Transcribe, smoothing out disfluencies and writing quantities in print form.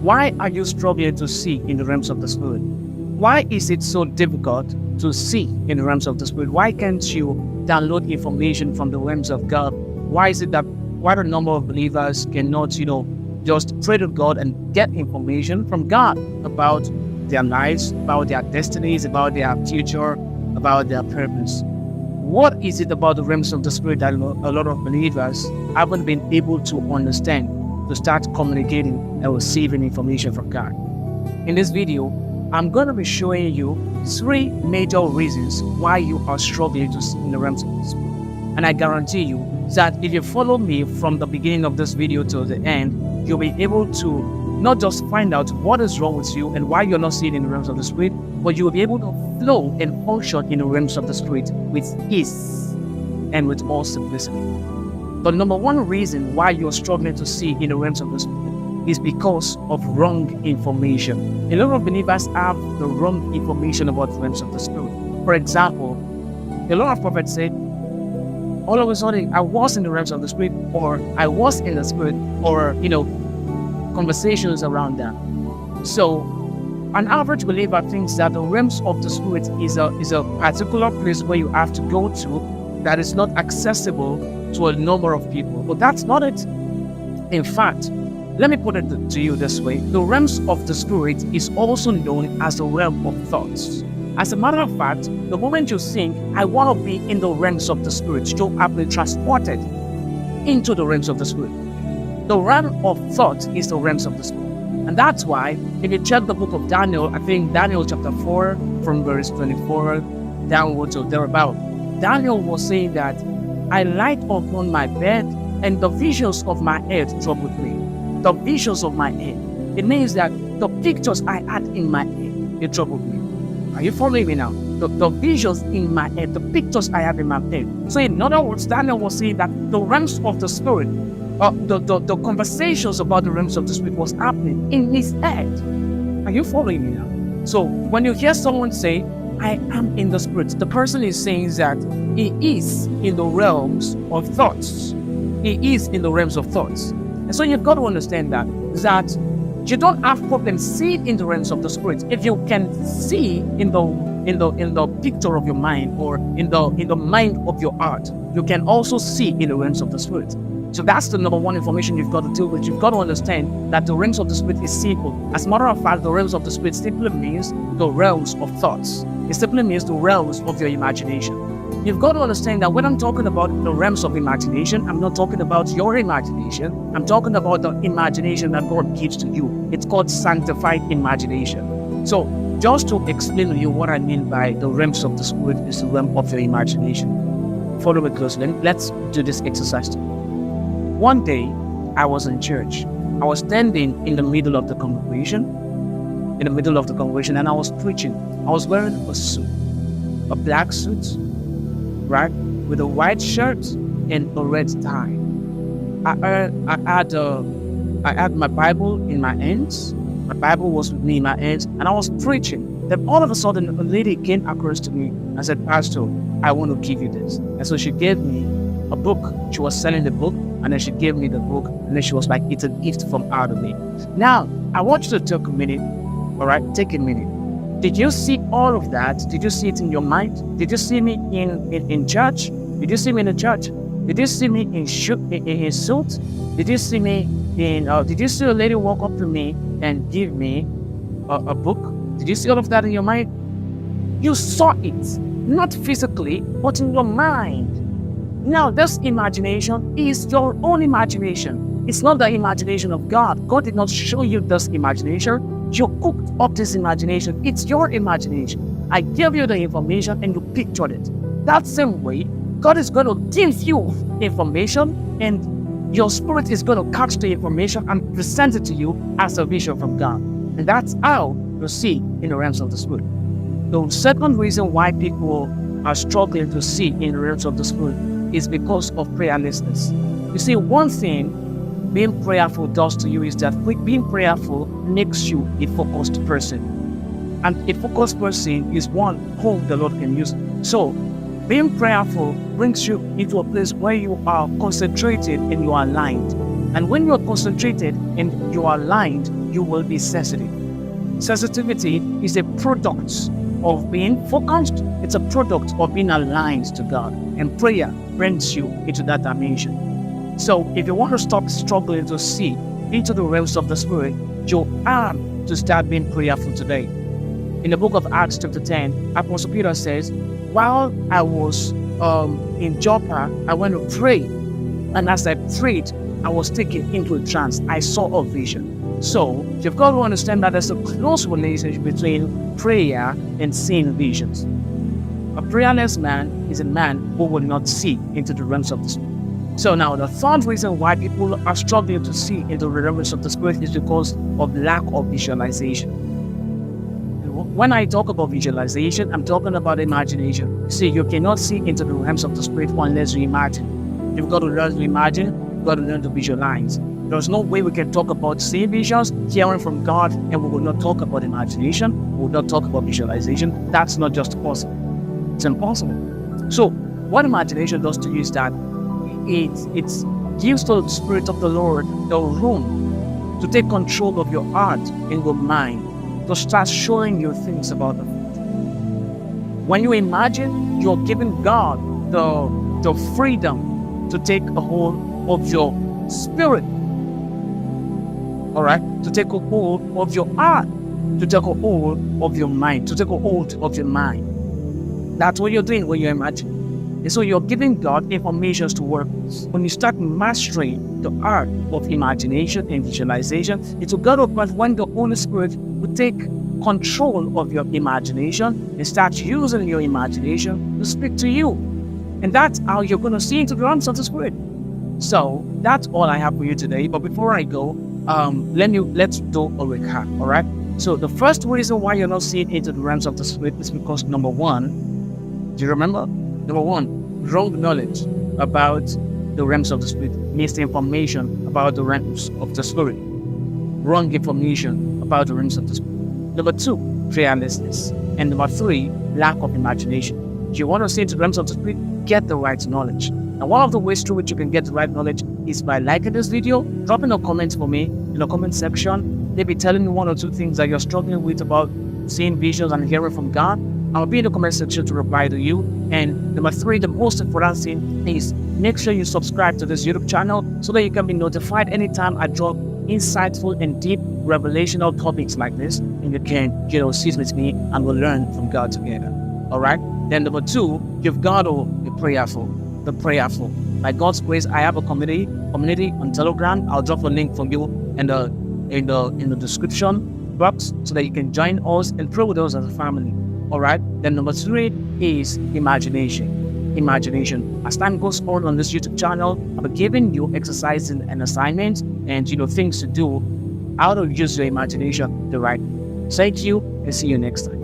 Why are you struggling to see in the realms of the Spirit? Why is it so difficult to see in the realms of the Spirit? Why can't you download information from the realms of God? Why is it that quite a number of believers cannot, just pray to God and get information from God about their lives, about their destinies, about their future, about their purpose? What is it about the realms of the Spirit that a lot of believers haven't been able to understand to start communicating and receiving information from God? In this video, I'm going to be showing you 3 major reasons why you are struggling to see in the realms of the Spirit. And I guarantee you that if you follow me from the beginning of this video to the end, you'll be able to not just find out what is wrong with you and why you're not seeing in the realms of the Spirit, but you will be able to flow and function in the realms of the Spirit with ease and with all simplicity. The number 1 reason why you're struggling to see in the realms of the Spirit is because of wrong information. A lot of believers have the wrong information about the realms of the Spirit. For example, a lot of prophets say, all of a sudden, I was in the realms of the Spirit, or I was in the Spirit, or, conversations around that. So, an average believer thinks that the realms of the Spirit is a particular place where you have to go to that is not accessible to a number of people. But that's not it. In fact, let me put it to you this way. The realms of the Spirit is also known as the realm of thoughts. As a matter of fact, the moment you think, I want to be in the realms of the Spirit, you have been transported into the realms of the Spirit. The realm of thought is the realms of the Spirit. And that's why, if you check the book of Daniel, I think Daniel chapter 4, from verse 24 downward to thereabout, Daniel was saying that, I light upon my bed, and the visions of my head troubled me. The visions of my head. It means that the pictures I had in my head, it troubled me. Are you following me now? The visions in my head, the pictures I have in my head. So in other words, Daniel was saying that the realms of the Spirit, the conversations about the realms of the Spirit was happening in his head. Are you following me now? So when you hear someone say, I am in the Spirit, the person is saying that he is in the realms of thoughts. He is in the realms of thoughts. And so you've got to understand that you don't have problems seeing in the realms of the Spirit if you can see in the picture of your mind, or in the mind of your heart. You can also see in the realms of the Spirit. So that's the number 1 information you've got to deal with. You've got to understand that the realms of the Spirit is simple. As a matter of fact, the realms of the Spirit simply means the realms of thoughts. It simply means the realms of your imagination. You've got to understand that when I'm talking about the realms of imagination, I'm not talking about your imagination. I'm talking about the imagination that God gives to you. It's called sanctified imagination. So just to explain to you what I mean by the realms of the Spirit is the realm of your imagination. Follow me closely. Let's do this exercise together. One day, I was in church. I was standing in the middle of the congregation, and I was preaching. I was wearing a suit, a black suit, right, with a white shirt and a red tie. I had my Bible in my hands. My Bible was with me in my hands, and I was preaching. Then all of a sudden, a lady came across to me and said, Pastor, I want to give you this. And so she gave me a book. She was selling the book, and then she gave me the book, and then she was like, it's a gift from out of me. Now, I want you to take a minute, all right? Take a minute. Did you see all of that? Did you see it in your mind? Did you see me in church? Did you see me in the church? Did you see me in suit? Did you see me did you see a lady walk up to me and give me a book? Did you see all of that in your mind? You saw it, not physically, but in your mind. Now, this imagination is your own imagination. It's not the imagination of God. God did not show you this imagination. You cooked up this imagination. It's your imagination. I gave you the information and you pictured it. That same way, God is going to give you information, and your spirit is going to catch the information and present it to you as a vision from God. And that's how you see in the realms of the Spirit. The second reason why people are struggling to see in the realms of the Spirit is because of prayerlessness. You see, one thing being prayerful does to you is that being prayerful makes you a focused person. And a focused person is one whom the Lord can use. So, being prayerful brings you into a place where you are concentrated and you are aligned. And when you are concentrated and you are aligned, you will be sensitive. Sensitivity is a product of being focused. It's a product of being aligned to God. And prayer brings you into that dimension. So if you want to stop struggling to see into the realms of the Spirit, you are to start being prayerful today. In the book of Acts chapter 10, Apostle Peter says, while I was in Joppa, I went to pray. And as I prayed, I was taken into a trance. I saw a vision. So you've got to understand that there's a close relationship between prayer and seeing visions. A prayerless man is a man who will not see into the realms of the Spirit. So now the third reason why people are struggling to see into the realms of the Spirit is because of lack of visualization. When I talk about visualization, I'm talking about imagination. See, you cannot see into the realms of the Spirit unless you imagine. You've got to learn to imagine, you've got to learn to visualize. There's no way we can talk about seeing visions, hearing from God, and we will not talk about imagination, we will not talk about visualization. That's not just possible. It's impossible. So what imagination does to you is that it gives the Spirit of the Lord the room to take control of your heart and your mind, to start showing you things about the future. When you imagine, you're giving God the freedom to take a hold of your spirit. All right? To take a hold of your heart, to take a hold of your mind, to take a hold of your mind. That's what you're doing when you imagine. And so you're giving God information to work with. When you start mastering the art of imagination and visualization, it will go to a point when the Holy Spirit will take control of your imagination and start using your imagination to speak to you. And that's how you're going to see into the realms of the Spirit. So that's all I have for you today. But before I go, let's do a recap, all right? So the first reason why you're not seeing into the realms of the Spirit is because, number one, do you remember? Number one, wrong knowledge about the realms of the Spirit, misinformation about the realms of the Spirit, wrong information about the realms of the Spirit. Number two, prayerlessness. And number three, lack of imagination. If you want to see into the realms of the Spirit, get the right knowledge. And one of the ways through which you can get the right knowledge is by liking this video, dropping a comment for me in the comment section, maybe telling me one or two things that you're struggling with about seeing visions and hearing from God. I'll be in the comment section to reply to you. And number three, the most important thing is make sure you subscribe to this YouTube channel so that you can be notified anytime I drop insightful and deep revelational topics like this. And you can, sit with me and we'll learn from God together. All right. Then number two, you've got to be prayerful. The prayerful. By God's grace, I have a community on Telegram. I'll drop a link for you in the description box so that you can join us and pray with us as a family. All right. Then number three is imagination. Imagination. As time goes on this YouTube channel, I'll be giving you exercises and assignments and things to do, how to use your imagination the right way. Thank you and see you next time.